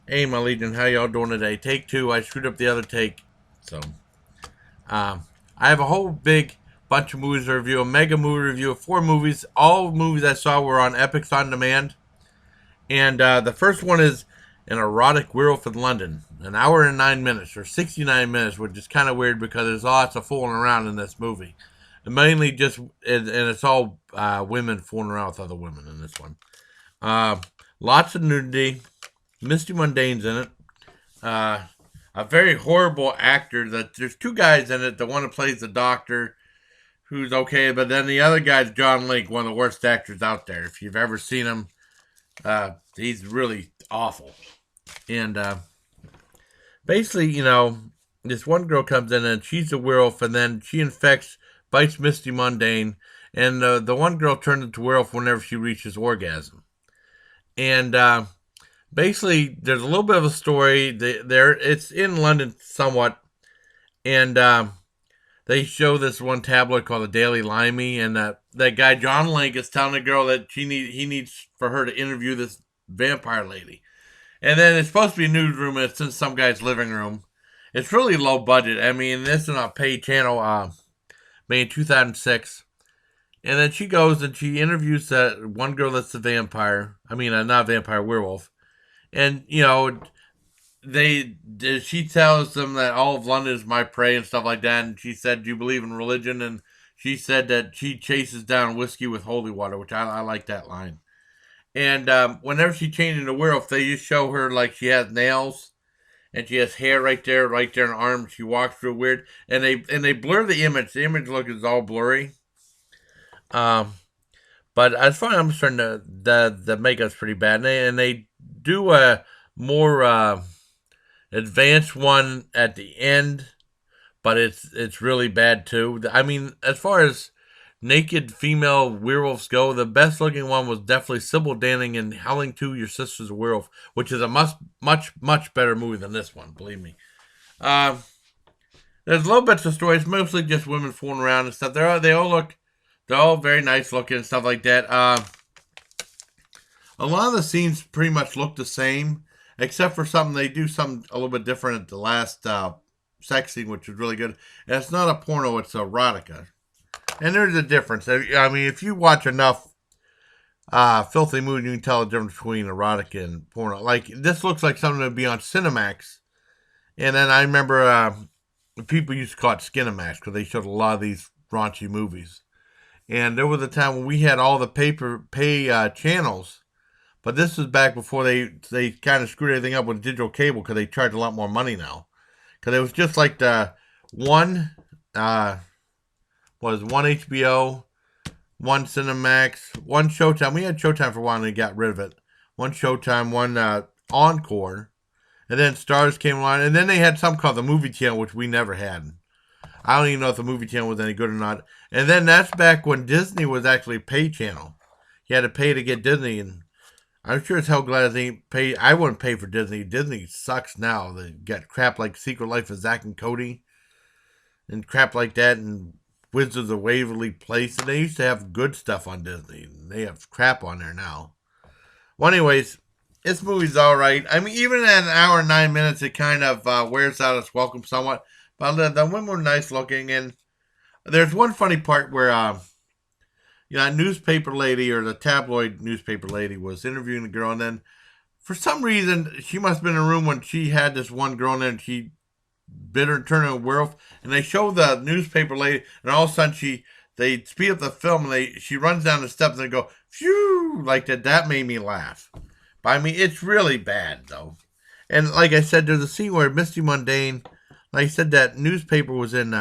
Hey, my legion, how y'all doing today? Take two. I screwed up the other take, so um, I have a whole big bunch of movies to review, a mega movie review of four movies. All movies I saw were on Epix on demand, and the first one is an erotic werewolf in London, an hour and 9 minutes or 69 minutes, which is kind of weird because there's lots of fooling around in this movie, and mainly just and it's all women fooling around with other women in this one. Uh, Lots of nudity, Misty Mundane's in it. Uh, a very horrible actor. That there's two guys in it. The one that plays the doctor, who's okay, but then the other guy's John Link, one of the worst actors out there. If you've ever seen him, he's really awful. And basically, this one girl comes in and she's a werewolf, and then she infects, bites Misty Mundane, and the one girl turns into werewolf whenever she reaches orgasm. And basically, there's a little bit of a story there. It's in London somewhat, and they show this one tabloid called the Daily Limey, and that guy John Link is telling the girl that he needs for her to interview this vampire lady, and then it's supposed to be a newsroom, and it's in some guy's living room. It's really low budget. I mean, this is on a paid channel, made in 2006. And then she goes and she interviews that one girl that's a vampire. I mean, not a vampire, werewolf. And they she tells them that all of London is my prey and stuff like that. And she said, "Do you believe in religion?" And she said that she chases down whiskey with holy water, which I like that line. And whenever she changes into werewolf, they just show her like she has nails and she has hair right there in her arm. She walks real weird, and they blur the image. The image look is all blurry. Um, but as far as I'm concerned, the makeup's pretty bad, and they do a more advanced one at the end, but it's really bad too. I mean, as far as naked female werewolves go, the best looking one was definitely Sybil Danning in Howling 2, Your Sister's a Werewolf, which is a much better movie than this one, believe me. Um, there's little bits of story. It's mostly just women fooling around and stuff. They're all very nice looking and stuff like that. A lot of the scenes pretty much look the same, except for something they do something a little bit different at the last sex scene, which is really good. And it's not a porno; it's erotica. And there's a difference. I mean, if you watch enough filthy movies, you can tell the difference between erotica and porno. Like this looks like something that would be on Cinemax. And then I remember people used to call it Skinemax because they showed a lot of these raunchy movies. And there was a time when we had all the pay channels, but this was back before they kind of screwed everything up with digital cable because they charge a lot more money now. Because it was just like the one one HBO, one Cinemax, one Showtime. We had Showtime for a while and they got rid of it. One Showtime, one Encore, and then Stars came along, and then they had something called the Movie Channel, which we never had. I don't even know if the Movie Channel was any good or not. And then that's back when Disney was actually a pay channel. You had to pay to get Disney, and I'm sure as hell glad they pay. I wouldn't pay for Disney. Disney sucks now. They got crap like Secret Life of Zack and Cody and crap like that, and Wizards of Waverly Place. And they used to have good stuff on Disney. And they have crap on there now. Well, anyways, this movie's all right. I mean, even at an hour and 9 minutes, it kind of wears out its welcome somewhat. But the women were nice looking, and there's one funny part where a newspaper lady or the tabloid newspaper lady was interviewing the girl, and then for some reason she must have been in a room when she had this one girl in there, and she bit her and turned her a werewolf. And they show the newspaper lady, and all of a sudden they speed up the film, and she runs down the steps and they go phew like that. That made me laugh. But I mean, it's really bad though. And like I said, there's a scene where Misty Mundane, like I said, that newspaper was in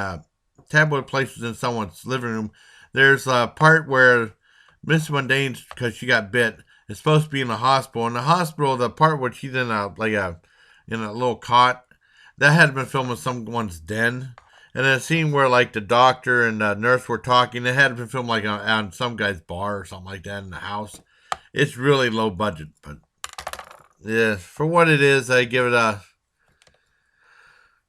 tabloid place was in someone's living room. There's a part where Miss Mundane, because she got bit, is supposed to be in the hospital. In the hospital, the part where she's in a little cot, that had been filmed in someone's den. And then a scene where like the doctor and the nurse were talking, it had been filmed like on some guy's bar or something like that in the house. It's really low budget, but yeah, for what it is, I give it a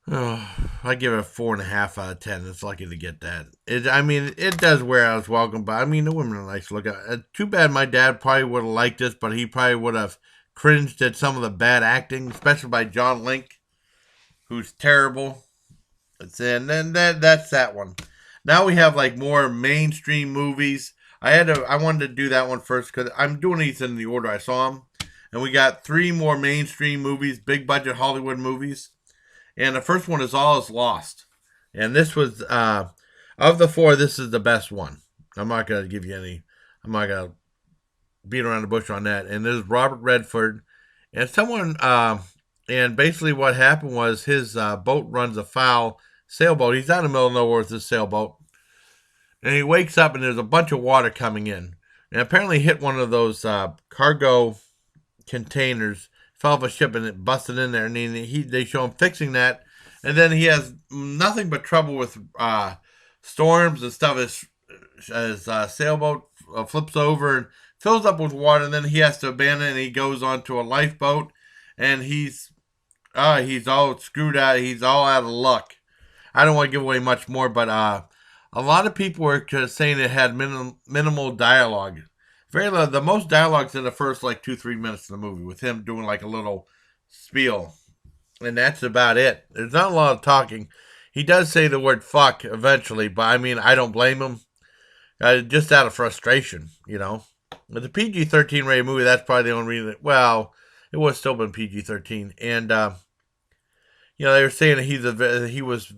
Oh, I give it a 4.5 out of 10. It's lucky to get that. I mean, it does wear out its welcome, but I mean, the women are nice to look at. Too bad my dad probably would have liked this, but he probably would have cringed at some of the bad acting, especially by John Link, who's terrible. And then that's that one. Now we have like more mainstream movies. I wanted to do that one first because I'm doing these in the order I saw them, and we got three more mainstream movies, big budget Hollywood movies, and the first one is All Is Lost, and this was of the four, this is the best one. I'm not gonna give you any. I'm not gonna beat around the bush on that. And this is Robert Redford, and someone. And basically, what happened was his boat runs afoul sailboat. He's out in the middle of nowhere with this sailboat, and he wakes up and there's a bunch of water coming in, and apparently hit one of those cargo containers, fell off a ship, and it busted in there. And they show him fixing that, and then he has nothing but trouble with storms and stuff. His sailboat flips over and fills up with water, and then he has to abandon it, and he goes onto a lifeboat, and he's all screwed out. He's all out of luck. I don't want to give away much more, but a lot of people were saying it had minimal dialogue. Very low. The most dialogue's in the first like 2-3 minutes of the movie, with him doing like a little spiel, and that's about it. There's not a lot of talking. He does say the word fuck eventually, but I mean, I don't blame him. Just out of frustration, you know. With the PG-13 rated movie, that's probably the only reason. Well, it was still been PG-13, and you know, they were saying that he was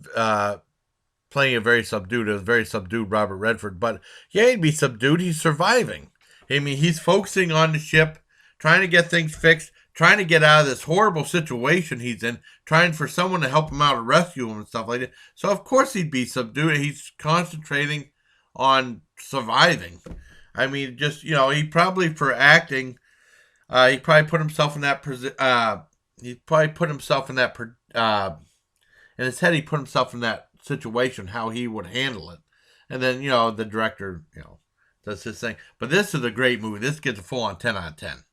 playing a very subdued Robert Redford, but he ain't be subdued. He's surviving. I mean, he's focusing on the ship, trying to get things fixed, trying to get out of this horrible situation he's in, trying for someone to help him out and rescue him and stuff like that. So of course he'd be subdued. He's concentrating on surviving. I mean, just, you know, he probably, for acting, he probably put himself in that in his head, he put himself in that situation, how he would handle it. And then, you know, the director, you know, does his thing. But this is a great movie. This gets a full on 10 out of 10.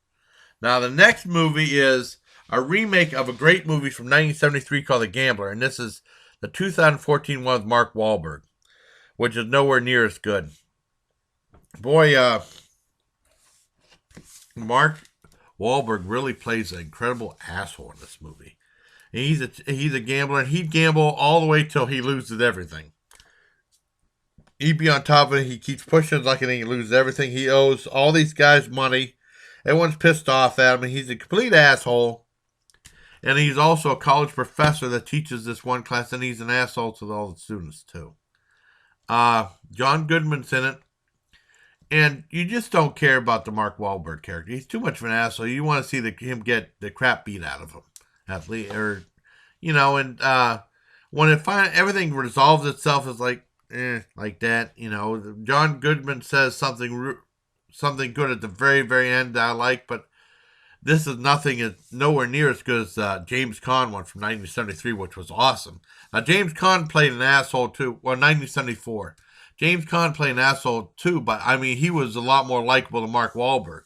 Now, the next movie is a remake of a great movie from 1973 called The Gambler. And this is the 2014 one with Mark Wahlberg, which is nowhere near as good. Boy, Mark Wahlberg really plays an incredible asshole in this movie. And he's a gambler, and he'd gamble all the way till he loses everything. He'd be on top of it. He keeps pushing like he loses everything. He owes all these guys money. Everyone's pissed off at him, and he's a complete asshole. And he's also a college professor that teaches this one class, and he's an asshole to all the students, too. John Goodman's in it. And you just don't care about the Mark Wahlberg character. He's too much of an asshole. You want to see him get the crap beat out of him. At least, or, you know, and when everything resolves itself, is like that, you know. John Goodman says something good at the very, very end that I like, but this is nowhere near as good as James Caan one from 1973, which was awesome. James Caan played an asshole too. Well, 1974. James Caan played an asshole too, but I mean, he was a lot more likable than Mark Wahlberg.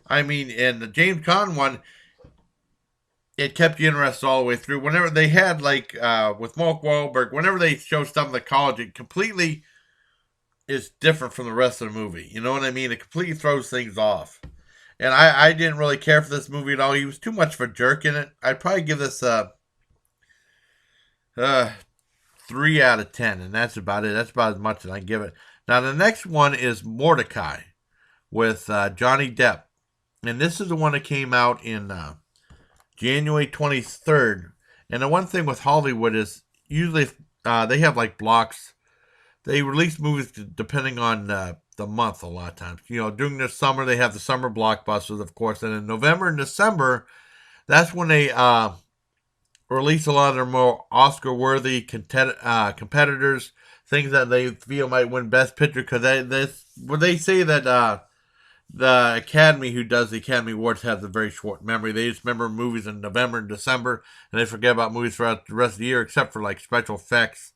I mean, in the James Caan one, it kept you interested all the way through. Whenever they had, like, with Mark Wahlberg, whenever they show stuff in the college, it completely is different from the rest of the movie. You know what I mean? It completely throws things off. And I didn't really care for this movie at all. He was too much of a jerk in it. I'd probably give this 3 out of 10, and that's about it. That's about as much as I give it. Now, the next one is Mortdecai with Johnny Depp. And this is the one that came out in January 23rd. And the one thing with Hollywood is usually they have like blocks. They release movies depending on the month a lot of times. You know, during the summer, they have the summer blockbusters, of course. And in November and December, that's when they release a lot of their more Oscar-worthy competitors, things that they feel might win Best Picture. Because they say that the Academy, who does the Academy Awards, has a very short memory. They just remember movies in November and December, and they forget about movies throughout the rest of the year, except for like special effects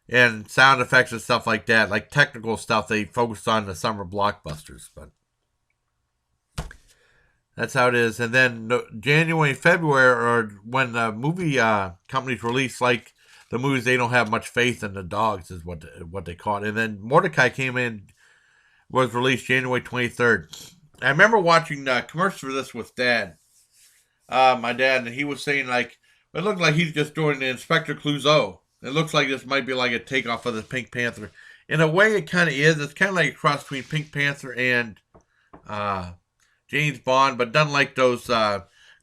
and sound effects and stuff like that. Like technical stuff, they focus on the summer blockbusters. But that's how it is. And then January and February are when the movie companies release like the movies they don't have much faith in. The dogs is what they call it. And then Mortdecai was released January 23rd. I remember watching commercials for this with Dad, my dad, and he was saying like it looked like he's just doing the Inspector Clouseau. It looks like this might be like a takeoff of the Pink Panther. In a way, it kind of is. It's kind of like a cross between Pink Panther and uh, James Bond, but done like those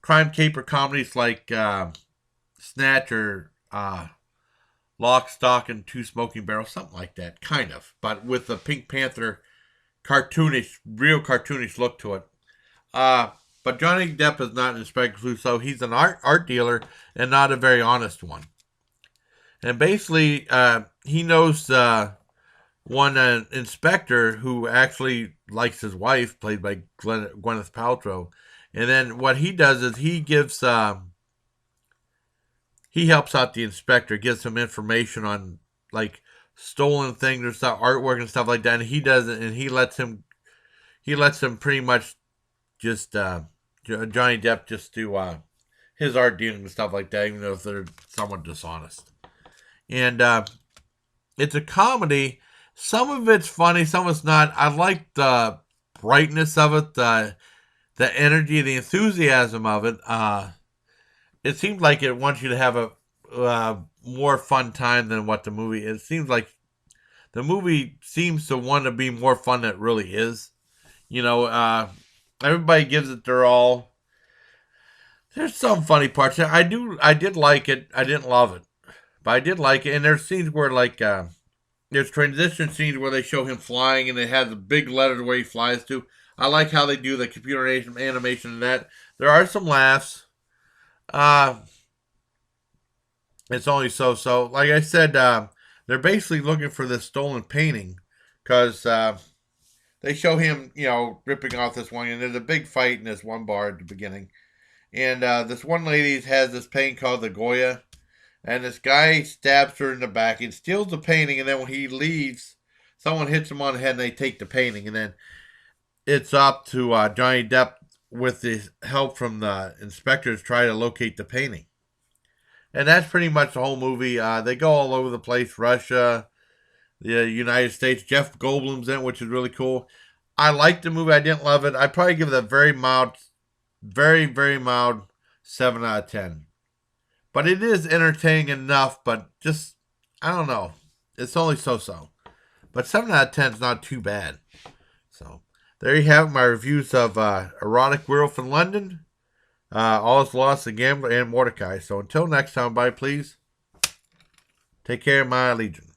crime caper comedies like Snatch or Lock, Stock, and Two Smoking Barrels, something like that, kind of, but with the Pink Panther cartoonish, real cartoonish look to it. Uh, but Johnny Depp is not an Inspector Clouseau. He's an art dealer and not a very honest one. And basically, he knows one inspector who actually likes his wife, played by Gwyneth Paltrow. And then what he does is he helps out the inspector, gives him information on like stolen things or stuff, artwork and stuff like that. And he does it, and he lets him pretty much just Johnny Depp just do his art dealing and stuff like that, even though if they're somewhat dishonest. And it's a comedy. Some of it's funny, some of it's not. I like the brightness of it, the energy, the enthusiasm of it. It seems like it wants you to have a more fun time than what the movie is. It seems like the movie seems to want to be more fun than it really is. You know, everybody gives it their all. There's some funny parts. I did like it. I didn't love it, but I did like it. And there's scenes where like there's transition scenes where they show him flying, and it has a big letter where he flies to. I like how they do the computer animation in that. There are some laughs. Uh, it's only so. Like I said, they're basically looking for this stolen painting because they show him, ripping off this one, and there's a big fight in this one bar at the beginning. And this one lady has this painting called the Goya, and this guy stabs her in the back and steals the painting, and then when he leaves, someone hits him on the head and they take the painting, and then it's up to Johnny Depp with the help from the inspectors try to locate the painting. And that's pretty much the whole movie. They go all over the place. Russia, the United States. Jeff Goldblum's in it, which is really cool. I liked the movie. I didn't love it. I'd probably give it a very mild, very, very mild 7 out of 10. But it is entertaining enough, but just, I don't know. It's only so. But 7 out of 10 is not too bad. So, there you have my reviews of Erotic Werewolf in London, All Is Lost, The Gambler, and Mortdecai. So until next time, bye, please. Take care, my legion.